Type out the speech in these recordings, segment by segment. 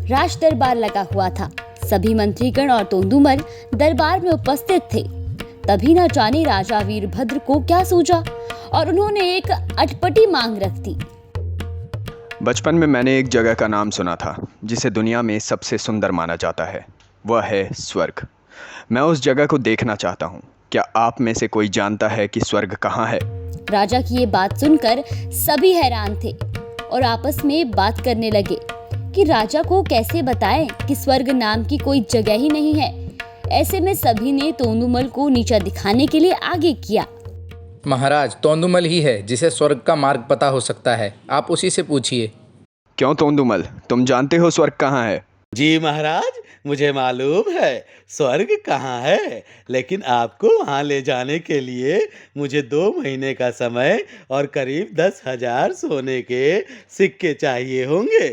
राज दरबार लगा हुआ था। सभी मंत्रीगण और तोंदुमल दरबार में उपस्थित थे। तभी न जाने राजा वीरभद्र को क्या सूझा और उन्होंने एक अटपटी मांग रख दी। बचपन में मैंने एक जगह का नाम सुना था जिसे दुनिया में सबसे सुंदर माना जाता है। वह है स्वर्ग। मैं उस जगह को देखना चाहता हूँ। क्या आप में से कोई जानता है कि स्वर्ग कहाँ है? राजा की ये बात सुनकर सभी हैरान थे और आपस में बात करने लगे कि राजा को कैसे बताएं कि स्वर्ग नाम की कोई जगह ही नहीं है। ऐसे में सभी ने तोंदुमल को नीचा दिखाने के लिए आगे किया। महाराज, तोंदुमल ही है जिसे स्वर्ग का मार्ग पता हो सकता है, आप उसी से पूछिए। क्यों तोंदुमल, तुम जानते हो स्वर्ग कहाँ है? जी महाराज, मुझे मालूम है स्वर्ग कहाँ है, लेकिन आपको वहाँ ले जाने के लिए मुझे 2 महीने का समय और करीब 10,000 सोने के सिक्के चाहिए होंगे।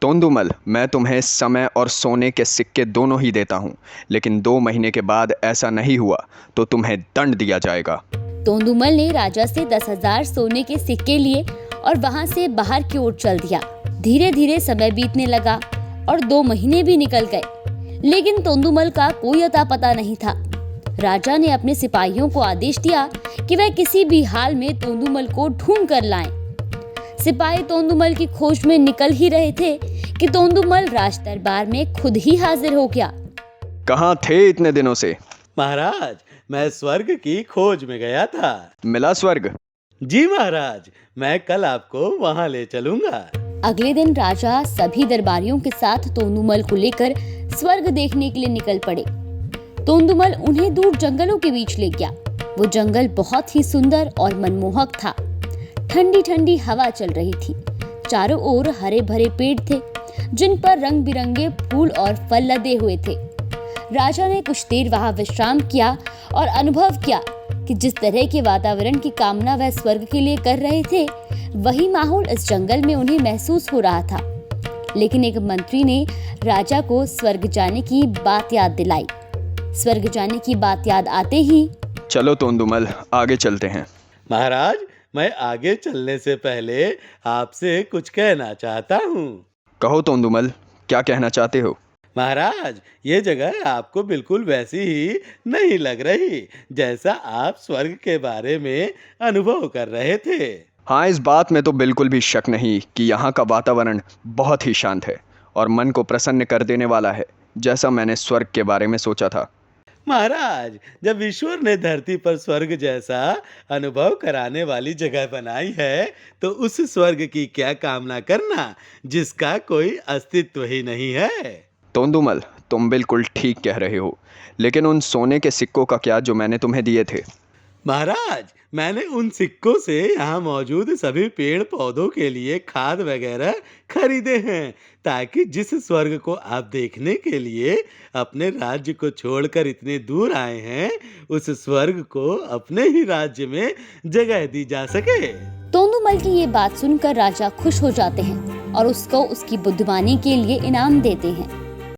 तोंदुमल, मैं तुम्हें समय और सोने के सिक्के दोनों ही देता हूँ, लेकिन 2 महीने के बाद ऐसा नहीं हुआ तो तुम्हें दंड दिया जाएगा। तोंदुमल ने राजा से 10,000 सोने के सिक्के लिए और वहां से बाहर की ओर चल दिया। धीरे धीरे समय बीतने लगा और 2 महीने भी निकल गए, लेकिन तोंदुमल का कोई अता पता नहीं था। राजा ने अपने सिपाहियों को आदेश दिया कि वह किसी भी हाल में तोंदुमल को ढूंढ कर लाएं। सिपाही तोंदुमल की खोज में निकल ही रहे थे कि तोंदुमल राज दरबार में खुद ही हाजिर हो गया। कहाँ थे इतने दिनों से? महाराज, मैं स्वर्ग की खोज में गया था। मिला स्वर्ग? जी महाराज, मैं कल आपको वहाँ ले चलूंगा। अगले दिन राजा सभी दरबारियों के साथ तोंदुमल को लेकर स्वर्ग देखने के लिए निकल पड़े। तोंदुमल उन्हें दूर जंगलों के बीच ले गया। वो जंगल बहुत ही सुंदर और मनमोहक था। ठंडी ठंडी हवा चल रही थी। चारों ओर हरे भरे पेड़ थे जिन पर रंग बिरंगे फूल और फल लदे हुए थे। राजा ने कुछ देर वहां विश्राम किया और अनुभव किया कि जिस तरह के वातावरण की कामना वह स्वर्ग के लिए कर रहे थे, वही माहौल इस जंगल में उन्हें महसूस हो रहा था। लेकिन एक मंत्री ने राजा को स्वर्ग जाने की बात याद दिलाई। स्वर्ग जाने की बात याद आते ही, चलो तोंदुमल, आगे चलते हैं। महाराज, मैं आगे चलने से पहले आपसे कुछ कहना चाहता हूँ। कहो तोंदुमल, क्या कहना चाहते हो? महाराज, ये जगह आपको बिल्कुल वैसी ही नहीं लग रही जैसा आप स्वर्ग के बारे में अनुभव कर रहे थे। हाँ, इस बात में तो बिल्कुल भी शक नहीं कि यहाँ का वातावरण बहुत ही शांत है और मन को प्रसन्न कर देने वाला है, जैसा मैंने स्वर्ग के बारे में सोचा था। महाराज, जब ईश्वर ने धरती पर स्वर्ग जैसा अनुभव कराने वाली जगह बनाई है, तो उस स्वर्ग की क्या कामना करना जिसका कोई अस्तित्व ही नहीं है। तोंदुमल, तुम बिल्कुल ठीक कह रहे हो, लेकिन उन सोने के सिक्कों का क्या जो मैंने तुम्हें दिए थे? महाराज, मैंने उन सिक्कों से यहाँ मौजूद सभी पेड़ पौधों के लिए खाद वगैरह खरीदे हैं, ताकि जिस स्वर्ग को आप देखने के लिए अपने राज्य को छोड़कर इतने दूर आए हैं, उस स्वर्ग को अपने ही राज्य में जगह दी जा सके। तोंदुमल की ये बात सुनकर राजा खुश हो जाते हैं और उसको उसकी बुद्धिमानी के लिए इनाम देते हैं।